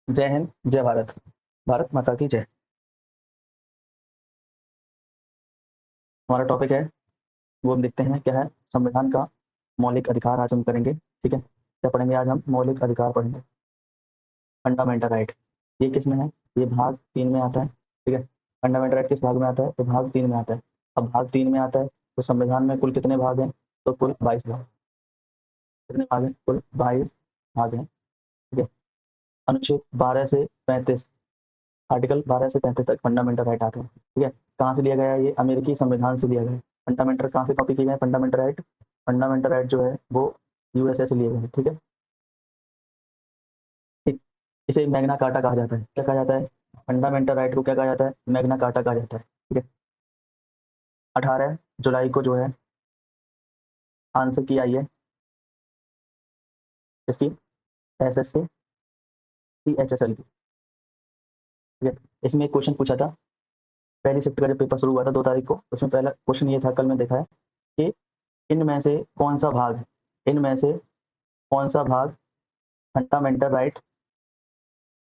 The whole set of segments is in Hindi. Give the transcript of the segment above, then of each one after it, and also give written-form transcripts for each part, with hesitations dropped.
जय हिंद, जय भारत। भारत माता की जय। हमारा टॉपिक है, वो हम देखते हैं क्या है। संविधान का मौलिक अधिकार आज हम करेंगे। ठीक है, क्या पढ़ेंगे आज हम? मौलिक अधिकार पढ़ेंगे, फंडामेंटल राइट। ये किस में है? ये भाग 3 में आता है। ठीक है, फंडामेंटल राइट किस भाग में आता है? तो भाग 3 में आता है। अब भाग 3 में आता है तो संविधान में कुल कितने भाग हैं? तो कुल 22 भाग। कितने भाग हैं? कुल 22 भाग हैं। ठीक है, अनुच्छेद 12 से 35, आर्टिकल 12 से 35 तक फंडामेंटल राइट आते हैं। ठीक है, कहाँ से लिया गया है? ये अमेरिकी संविधान से लिया गया है। फंडामेंटल कहाँ से कॉपी किए गए हैं? फंडामेंटल राइट, फंडामेंटल राइट जो है वो यूएसए से लिए गए हैं। ठीक है, ठीक। इसे मैग्ना कार्टा कहा जाता है। क्या कहा जाता है? फंडामेंटल राइट को क्या कहा जाता है? मैग्ना कार्टा कहा जाता है। ठीक है, 18 जुलाई को जो है आंसर की आई है इसकी, एसएससी सीएचएसएल की। ठीक है, इसमें एक क्वेश्चन पूछा था पहली शिफ्ट का जब पेपर शुरू हुआ था 2 तारीख को। उसमें पहला क्वेश्चन ये था, कल मैं देखा है कि इनमें से कौन सा भाग, इनमें से कौन सा भाग फंडामेंटल राइट,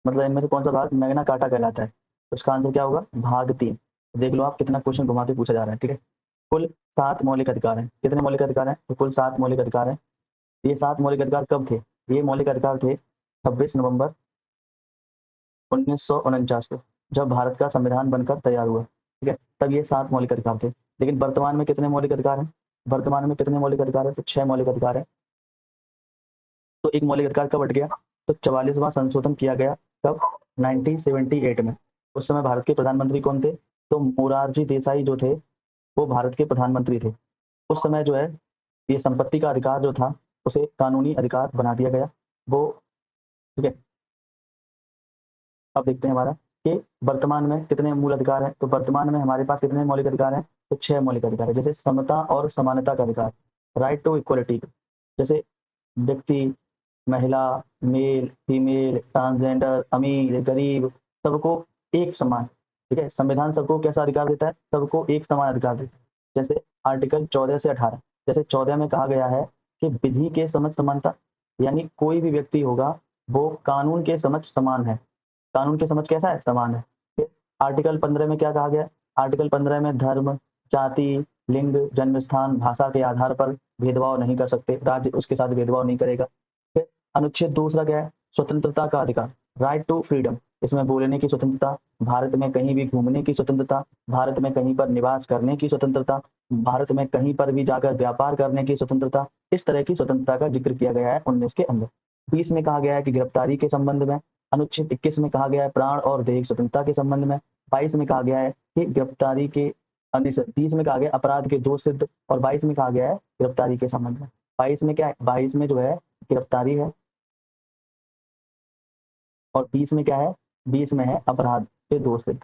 मतलब इनमें से कौन सा भाग मैग्ना कार्टा कहलाता है? तो इसका आंसर क्या होगा? भाग 3। देख लो आप कितना क्वेश्चन घुमा के पूछा जा रहा है। ठीक है, कुल 7 मौलिक अधिकार हैं। कितने मौलिक अधिकार हैं? तो कुल 7 मौलिक अधिकार हैं। ये 7 मौलिक अधिकार कब थे? ये मौलिक अधिकार थे 26 नवंबर 1949 को, जब भारत का संविधान बनकर तैयार हुआ। ठीक है, तब ये 7 मौलिक अधिकार थे। लेकिन वर्तमान में कितने मौलिक अधिकार हैं? वर्तमान में कितने मौलिक अधिकार है? तो 6 मौलिक अधिकार है। तो एक मौलिक अधिकार कब हट गया? तो 44वां संशोधन किया गया। कब? 1978 में। उस समय भारत के प्रधानमंत्री कौन थे? तो मोरारजी देसाई जो थे, वो भारत के प्रधानमंत्री थे। उस समय जो है ये संपत्ति का अधिकार जो था उसे कानूनी अधिकार बना दिया गया वो। ठीक है, अब देखते हैं हमारा कि वर्तमान में कितने मूल अधिकार हैं। तो वर्तमान में हमारे पास कितने मौलिक अधिकार हैं? तो 6 मौलिक अधिकार है। जैसे समता और समानता का अधिकार, राइट टू इक्वलिटी। जैसे व्यक्ति, महिला, मेल फीमेल, ट्रांसजेंडर, अमीर गरीब, सबको एक समान। ठीक है, संविधान सबको कैसा अधिकार देता है? सबको एक समान अधिकार देता है। जैसे आर्टिकल 14 से 18, जैसे 14 में कहा गया है कि विधि के समझ समानता, यानी कोई भी व्यक्ति होगा वो कानून के समझ समान है। कानून के समझ कैसा है? समान है। फिर आर्टिकल 15 में क्या कहा गया? आर्टिकल 15 में धर्म, जाति, लिंग, जन्म स्थान, भाषा के आधार पर भेदभाव नहीं कर सकते, राज्य उसके साथ भेदभाव नहीं करेगा। फिर अनुच्छेद दूसरा क्या है? स्वतंत्रता का अधिकार, राइट टू फ्रीडम। इसमें बोलने की स्वतंत्रता, भारत में कहीं भी घूमने की स्वतंत्रता, भारत में कहीं पर निवास करने की स्वतंत्रता, भारत में कहीं पर भी जाकर व्यापार करने की स्वतंत्रता। इस तरह की स्वतंत्रता का जिक्र किया गया है 19 के अंदर। 20 में कहा गया है कि गिरफ्तारी के संबंध में, अनुच्छेद 21 में कहा गया है प्राण और देह स्वतंत्रता के संबंध में, 22 में कहा गया है कि गिरफ्तारी के 20 में कहा गया अपराध के दोष सिद्ध, और 22 में कहा गया है गिरफ्तारी के संबंध में। 22 में क्या है? 22 में जो है गिरफ्तारी है, और 20 में क्या है? 20 में है अपराध के दोष सिद्ध,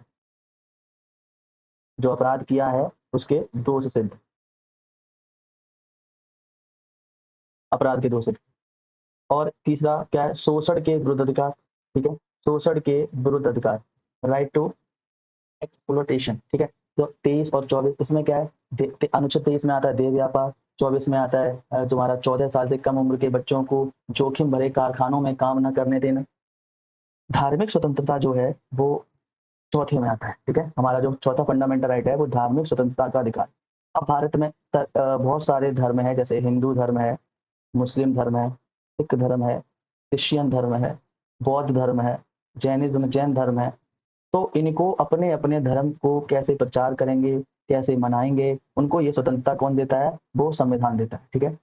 जो अपराध किया है उसके दोष सिद्ध, अपराध के दोष सिद्ध। और तीसरा क्या है? शोषण के विरुद्ध अधिकार। ठीक है, शोषण के विरुद्ध अधिकार, राइट टू एक्सप्लोटेशन। ठीक है, तो 23 और 24 इसमें क्या है? अनुच्छेद 23 में आता है देह व्यापार, 24 में आता है तुम्हारा 14 साल से कम उम्र के बच्चों को जोखिम भरे कारखानों में काम न करने देना। धार्मिक स्वतंत्रता जो है वो चौथे में आता है। ठीक है, हमारा जो चौथा फंडामेंटल राइट है वो धार्मिक स्वतंत्रता का अधिकार। अब भारत में बहुत सारे धर्म है, जैसे हिंदू धर्म है, मुस्लिम धर्म है, सिख धर्म है, क्रिश्चियन धर्म है, बौद्ध धर्म है, जैनिज्म जैन धर्म है। तो इनको अपने अपने धर्म को कैसे प्रचार करेंगे, कैसे मनाएंगे, उनको ये स्वतंत्रता कौन देता है? वो संविधान देता है। ठीक है,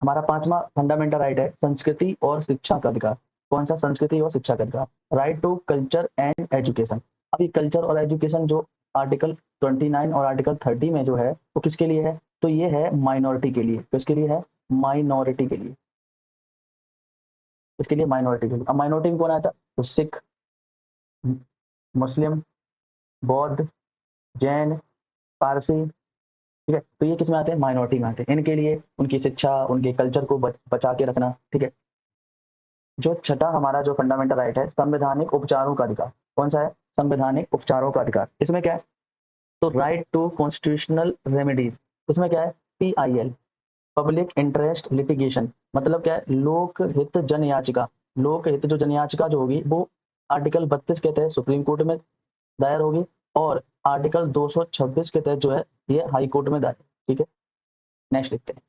हमारा पांचवा फंडामेंटल राइट है संस्कृति और शिक्षा का अधिकार। कौन सा? संस्कृति और शिक्षा का अधिकार, right to culture and education. अभी कल्चर और एजुकेशन जो आर्टिकल 29 और आर्टिकल 30 में जो है वो किसके लिए है? तो ये है माइनॉरिटी के लिए। किसके लिए है? माइनॉरिटी के लिए। इसके लिए माइनॉरिटी के लिए। अब माइनॉरिटी में कौन आता? तो सिख, मुस्लिम, बौद्ध, जैन, पारसी। ठीक है, तो ये किस में आते हैं? माइनॉरिटी में आते हैं। इनके लिए उनकी शिक्षा, उनके कल्चर को बचा के रखना। ठीक है, जो छठा हमारा जो फंडामेंटल राइट है संवैधानिक उपचारों का अधिकार। कौन सा है? संवैधानिक उपचारों का अधिकार। इसमें क्या है? तो राइट टू कॉन्स्टिट्यूशनल रेमेडीज। इसमें क्या है? PIL, पब्लिक इंटरेस्ट लिटिगेशन, मतलब क्या है, लोक हित जन याचिका। लोक हित जो जन याचिका जो होगी वो आर्टिकल 32 के तहत सुप्रीम कोर्ट में दायर होगी और आर्टिकल 226 के तहत जो है ये हाई कोर्ट में दायर। ठीक है, नेक्स्ट देखते हैं।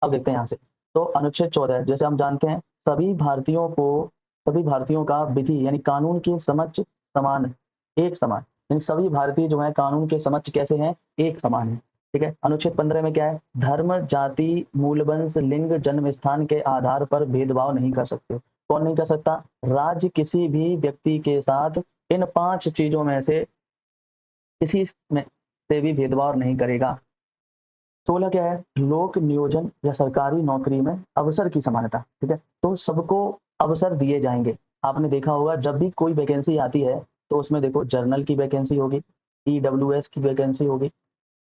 अब देखते हैं यहाँ से, तो अनुच्छेद 14 जैसे हम जानते हैं सभी भारतीयों का विधि यानी कानून के समक्ष समान, एक समान, यानी सभी भारतीय जो है कानून के समक्ष कैसे हैं, एक समान है। ठीक है, अनुच्छेद 15 में क्या है, धर्म जाति मूलवंश लिंग जन्म स्थान के आधार पर भेदभाव नहीं कर सकते। कौन नहीं कर सकता, राज्य किसी भी व्यक्ति के साथ इन 5 चीजों में से किसी में से भी भेदभाव नहीं करेगा। 16 क्या है, लोक नियोजन या सरकारी नौकरी में अवसर की समानता। ठीक है, तो सबको अवसर दिए जाएंगे। आपने देखा होगा जब भी कोई वैकेंसी आती है तो उसमें देखो जर्नल की वैकेंसी होगी, ईडब्ल्यूएस की वैकेंसी होगी,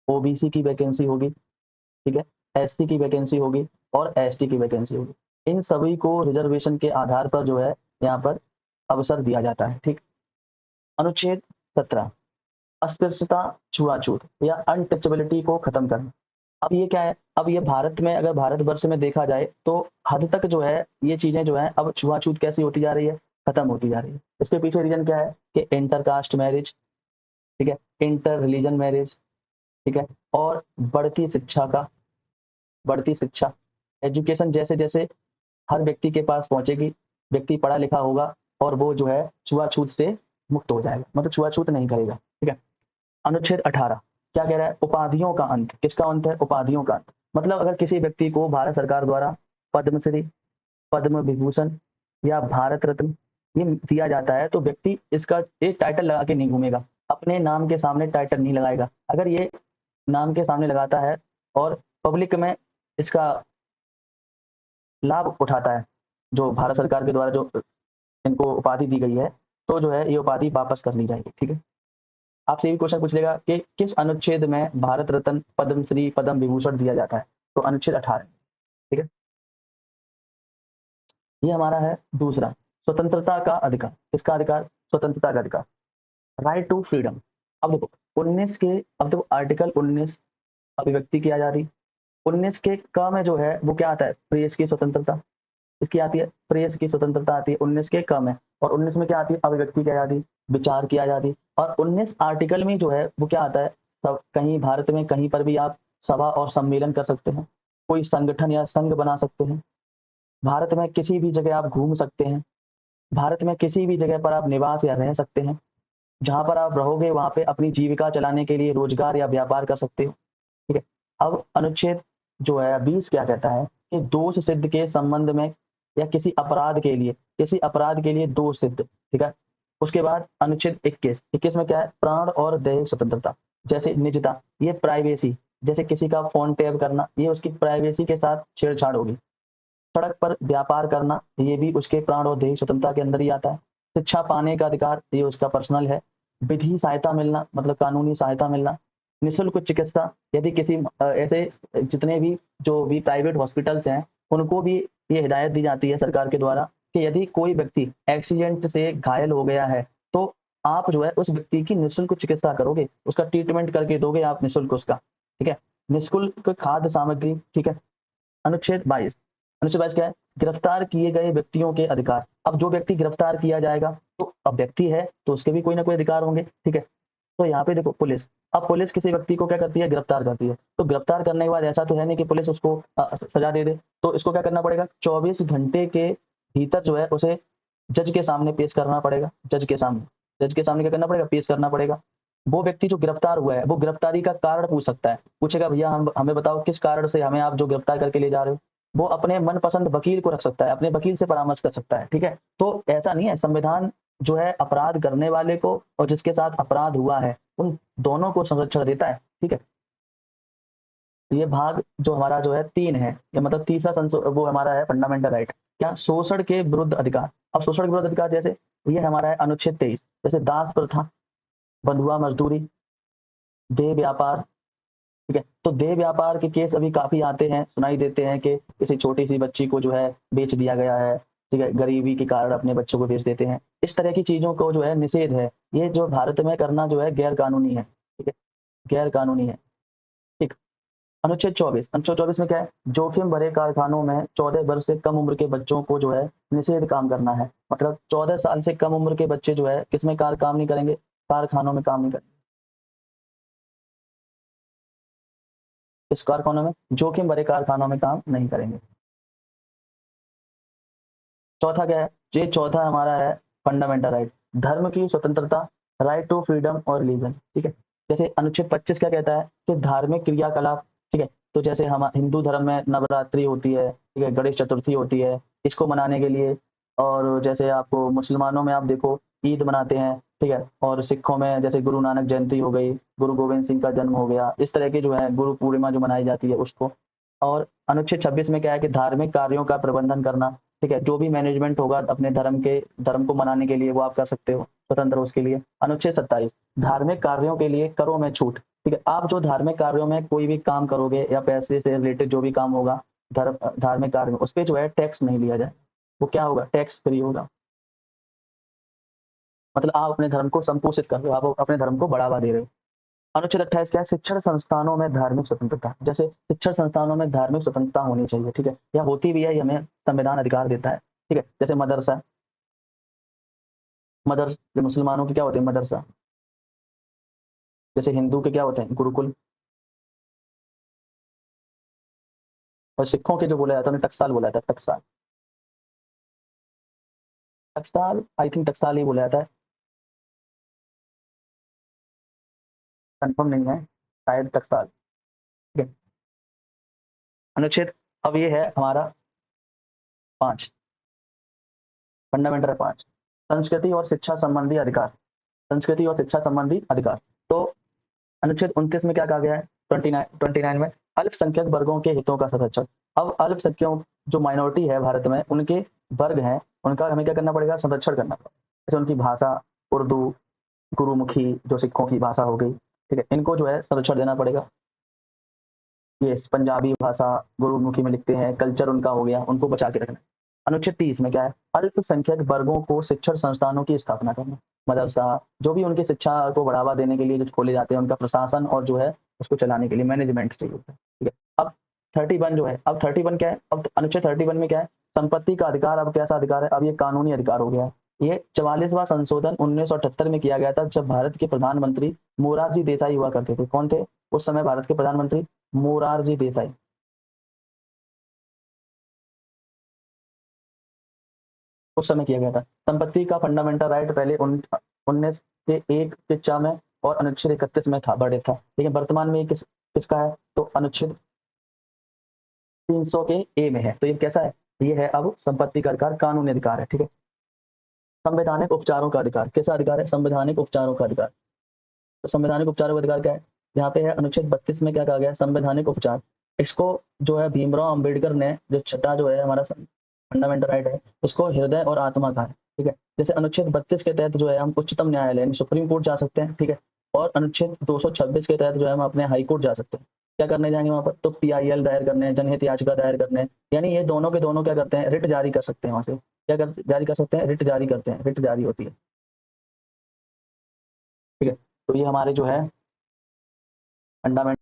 ओबीसी की वैकेंसी होगी, ठीक है, एससी की वैकेंसी होगी और एसटी की वैकेंसी होगी। इन सभी को रिजर्वेशन के आधार पर जो है यहाँ पर अवसर दिया जाता है। ठीक, अनुच्छेद 17 अस्पृश्यता छुआछूत या अनटचेबिलिटी को खत्म करना। अब ये क्या है, अब ये भारत में अगर भारतवर्ष में देखा जाए तो हद तक जो है ये चीजें जो है अब छुआछूत कैसी होती जा रही है, खत्म होती जा रही है। इसके पीछे रीजन क्या है कि इंटर कास्ट मैरिज, ठीक है, इंटर रिलीजन मैरिज, ठीक है, और बढ़ती शिक्षा एजुकेशन जैसे जैसे हर व्यक्ति के पास पहुंचेगी, व्यक्ति पढ़ा लिखा होगा और वो जो है छुआछूत से मुक्त हो जाएगा, मतलब छुआछूत नहीं करेगा। ठीक है, अनुच्छेद 18 क्या कह रहा है, उपाधियों का अंत। किसका अंत है, उपाधियों का अंत। मतलब अगर किसी व्यक्ति को भारत सरकार द्वारा पद्मश्री, पद्म विभूषण या भारत रत्न ये दिया जाता है तो व्यक्ति इसका एक टाइटल लगा के नहीं घूमेगा, अपने नाम के सामने टाइटल नहीं लगाएगा। अगर ये नाम के सामने लगाता है और पब्लिक में इसका लाभ उठाता है, जो भारत सरकार के द्वारा जो इनको उपाधि दी गई है, तो जो है ये उपाधि वापस कर ली जाएगी। ठीक है, आपसे ये भी क्वेश्चन पूछ लेगा कि किस अनुच्छेद में भारत रत्न, पद्मश्री, पद्म विभूषण दिया जाता है, तो अनुच्छेद 18। ठीक है, ये हमारा है दूसरा, स्वतंत्रता का अधिकार। किसका अधिकार, स्वतंत्रता का अधिकार, राइट टू फ्रीडम। अब देखो 19 के, अब देखो आर्टिकल 19 अभिव्यक्ति की आजादी, 19 के क में जो है वो क्या आता है, प्रेस की स्वतंत्रता, इसकी आती है, प्रेस की स्वतंत्रता आती है 19 के क में। और 19 में क्या आती है, अभिव्यक्ति की आजादी, विचार की आजादी। और 19 आर्टिकल में जो है वो क्या आता है, सब कहीं भारत में कहीं पर भी आप सभा और सम्मेलन कर सकते हैं, कोई संगठन या संघ बना सकते हैं, भारत में किसी भी जगह आप घूम सकते हैं, भारत में किसी भी जगह पर आप निवास या रह सकते हैं, जहां पर आप रहोगे वहां पे अपनी जीविका चलाने के लिए रोजगार या व्यापार कर सकते हो। ठीक है, अब अनुच्छेद जो है 20 क्या कहता है कि दोष सिद्ध के संबंध में या किसी अपराध के लिए दोष सिद्ध। ठीक है, उसके बाद अनुच्छेद 21 में क्या है, प्राण और दैहिक स्वतंत्रता, जैसे निजता, ये प्राइवेसी, जैसे किसी का फोन टैप करना ये उसकी प्राइवेसी के साथ छेड़छाड़ होगी। सड़क पर व्यापार करना ये भी उसके प्राण और दैहिक स्वतंत्रता के अंदर ही आता है। शिक्षा पाने का अधिकार ये उसका पर्सनल है। विधि सहायता मिलना मतलब कानूनी सहायता मिलना। निःशुल्क चिकित्सा, यदि किसी ऐसे जितने भी जो भी प्राइवेट हॉस्पिटल्स हैं उनको भी ये हिदायत दी जाती है सरकार के द्वारा कि यदि कोई व्यक्ति एक्सीडेंट से घायल हो गया है तो आप जो है उस व्यक्ति की निःशुल्क चिकित्सा करोगे, उसका ट्रीटमेंट करके दोगे आप निःशुल्क उसका। ठीक है, निःशुल्क खाद्य सामग्री। ठीक है, अनुच्छेद 22, अनुच्छेद 22 क्या है, गिरफ्तार किए गए व्यक्तियों के अधिकार। अब जो व्यक्ति गिरफ्तार किया जाएगा तो अब व्यक्ति है तो उसके भी कोई ना कोई अधिकार होंगे। ठीक है, तो यहाँ पे देखो पुलिस, अब पुलिस किसी व्यक्ति को क्या करती है, गिरफ्तार करती है, तो गिरफ्तार करने के बाद ऐसा तो है नहीं कि पुलिस उसको सजा दे दे, तो इसको क्या करना पड़ेगा, 24 घंटे के भीतर जो है उसे जज के सामने पेश करना पड़ेगा। जज के सामने क्या करना पड़ेगा, पेश करना पड़ेगा। वो व्यक्ति जो गिरफ्तार हुआ है वो गिरफ्तारी का कारण पूछ सकता है, पूछेगा भैया हम हमें बताओ किस कारण से हमें आप जो गिरफ्तार करके ले जा रहे हो। वो अपने मनपसंद वकील को रख सकता है, अपने वकील से परामर्श कर सकता है। ठीक है, तो ऐसा नहीं है, संविधान जो है अपराध करने वाले को और जिसके साथ अपराध हुआ है उन दोनों को संरक्षण देता है। ठीक है, ये भाग जो हमारा जो है 3 है, ये मतलब तीसरा वो हमारा है फंडामेंटल राइट। क्या, शोषण के विरुद्ध अधिकार। अब शोषण के विरुद्ध अधिकार जैसे ये हमारा है अनुच्छेद 23, जैसे दास प्रथा, बंधुआ मजदूरी, देह व्यापार। ठीक है, तो देह व्यापार के केस अभी काफी आते हैं, सुनाई देते हैं कि किसी छोटी सी बच्ची को जो है बेच दिया गया है। ठीक है, गरीबी के कारण अपने बच्चों को बेच देते हैं। इस तरह की चीजों को जो है निषेध है, ये जो भारत में करना जो है गैर कानूनी है। ठीक है, गैर कानूनी है। ठीक, अनुच्छेद 24 में क्या है, जोखिम भरे कारखानों में 14 वर्ष से कम उम्र के बच्चों को जो है निषेध काम करना है। मतलब 14 साल से कम उम्र के बच्चे जो है किसमें काम नहीं करेंगे, कारखानों में काम नहीं करेंगे। इस कारखानों में, जोखिम भरे कारखानों में काम नहीं करेंगे। चौथा क्या है, ये चौथा हमारा है फंडामेंटल राइट, धर्म की स्वतंत्रता, राइट टू फ्रीडम और रिलीजन। ठीक है, जैसे अनुच्छेद 25 क्या कहता है कि धार्मिक क्रियाकलाप, ठीक है, तो जैसे हम हिंदू धर्म में नवरात्रि होती है, ठीक है, गणेश चतुर्थी होती है, इसको मनाने के लिए, और जैसे आपको मुसलमानों में आप देखो ईद मनाते हैं, ठीक है, और सिखों में जैसे गुरु नानक जयंती हो गई, गुरु गोविंद सिंह का जन्म हो गया, इस तरह की जो है गुरु पूर्णिमा जो मनाई जाती है उसको। और अनुच्छेद 26 में क्या है कि धार्मिक कार्यों का प्रबंधन करना, ठीक है, जो भी मैनेजमेंट होगा अपने धर्म को मनाने के लिए वो आप कर सकते हो, स्वतंत्र हो उसके लिए। अनुच्छेद 27, धार्मिक कार्यों के लिए करों में छूट, ठीक है, आप जो धार्मिक कार्यों में कोई भी काम करोगे या पैसे से रिलेटेड जो भी काम होगा धार्मिक कार्य में, उस पर जो है टैक्स नहीं लिया जाए, वो क्या होगा, टैक्स फ्री होगा। मतलब आप अपने धर्म को संपोषित कर रहे हो, आप अपने धर्म को बढ़ावा दे रहे हो। अनुच्छेद 28 क्या है, शिक्षण संस्थानों में धार्मिक स्वतंत्रता, जैसे शिक्षण संस्थानों में धार्मिक स्वतंत्रता होनी चाहिए, ठीक है, या होती भी है, ये हमें संविधान अधिकार देता है। ठीक है, जैसे मदरसा, मुसलमानों के क्या होते हैं मदरसा, जैसे हिंदू के क्या होते हैं गुरुकुल, और सिखों के जो बोला जाता है उन्हें टकसाल बोला जाता है, टकसाल। टकसाल आई थिंक टकसाल ही बोला जाता है, कंफर्म नहीं है, शायद टकसाल। ठीक है, अनुच्छेद, अब ये है हमारा 5, फंडामेंटल 5, संस्कृति और शिक्षा संबंधी अधिकार, संस्कृति और शिक्षा संबंधी अधिकार। तो अनुच्छेद 29 में क्या कहा गया है, 29 में अल्पसंख्यक वर्गों के हितों का संरक्षण। अब अल्पसंख्यक जो माइनॉरिटी है भारत में, उनके वर्ग हैं, उनका हमें क्या करना पड़ेगा, संरक्षण करना पड़ेगा। जैसे उनकी भाषा, उर्दू, गुरुमुखी जो सिखों की भाषा हो गई, ठीक है, इनको जो है संरक्षण देना पड़ेगा। ये पंजाबी भाषा गुरुमुखी में लिखते हैं, कल्चर उनका हो गया, उनको बचा के रखना। अनुच्छेद 30 में क्या है, अल्पसंख्यक वर्गों को शिक्षण संस्थानों की स्थापना करना, मदरसा, जो भी उनकी शिक्षा को बढ़ावा देने के लिए जो खोले जाते हैं, उनका प्रशासन और जो है उसको चलाने के लिए मैनेजमेंट चाहिए होता है। ठीक है, अब 31 जो है, अब 31 क्या है, अब अनुच्छेद 31 में क्या है, संपत्ति का अधिकार, अब कैसा अधिकार है, अब ये कानूनी अधिकार हो गया है। ये 44वां संशोधन 1978 में किया गया था, जब भारत के प्रधानमंत्री मोरारजी देसाई हुआ करते थे। कौन थे उस समय भारत के प्रधानमंत्री, मोरारजी देसाई, उस समय किया गया था। संपत्ति का फंडामेंटल राइट पहले 19 के 1 के चा में और अनुच्छेद 31 में था, बड़े था, लेकिन वर्तमान में किसका है, तो अनुच्छेद 300 के ए में है। तो ये कैसा है, ये है अब संपत्ति का अधिकार, कानूनी अधिकार है। ठीक है, संवैधानिक उपचारों का अधिकार, कैसा अधिकार है, संवैधानिक उपचारों का अधिकार। तो संवैधानिक उपचारों का अधिकार क्या है, यहाँ पे है अनुच्छेद 32 में क्या कहा गया है, संवैधानिक उपचार। इसको जो है भीमराव अंबेडकर ने जो छठा जो है हमारा फंडामेंटल राइट है, उसको हृदय और आत्मा का है। ठीक है, जैसे अनुच्छेद 32 के तहत जो है हम उच्चतम न्यायालय यानी सुप्रीम कोर्ट जा सकते हैं। ठीक है, और अनुच्छेद 226 के तहत जो है हम अपने हाई कोर्ट जा सकते हैं। क्या करने जाएंगे वहां पर, तो PIL दायर करने, जनहित याचिका दायर करने, यानी ये दोनों के दोनों क्या करते हैं, रिट जारी कर सकते हैं, वहां से जारी कर सकते हैं, रिट जारी करते हैं, रिट जारी होती है। ठीक है, तो ये हमारे जो है फंडामेंटल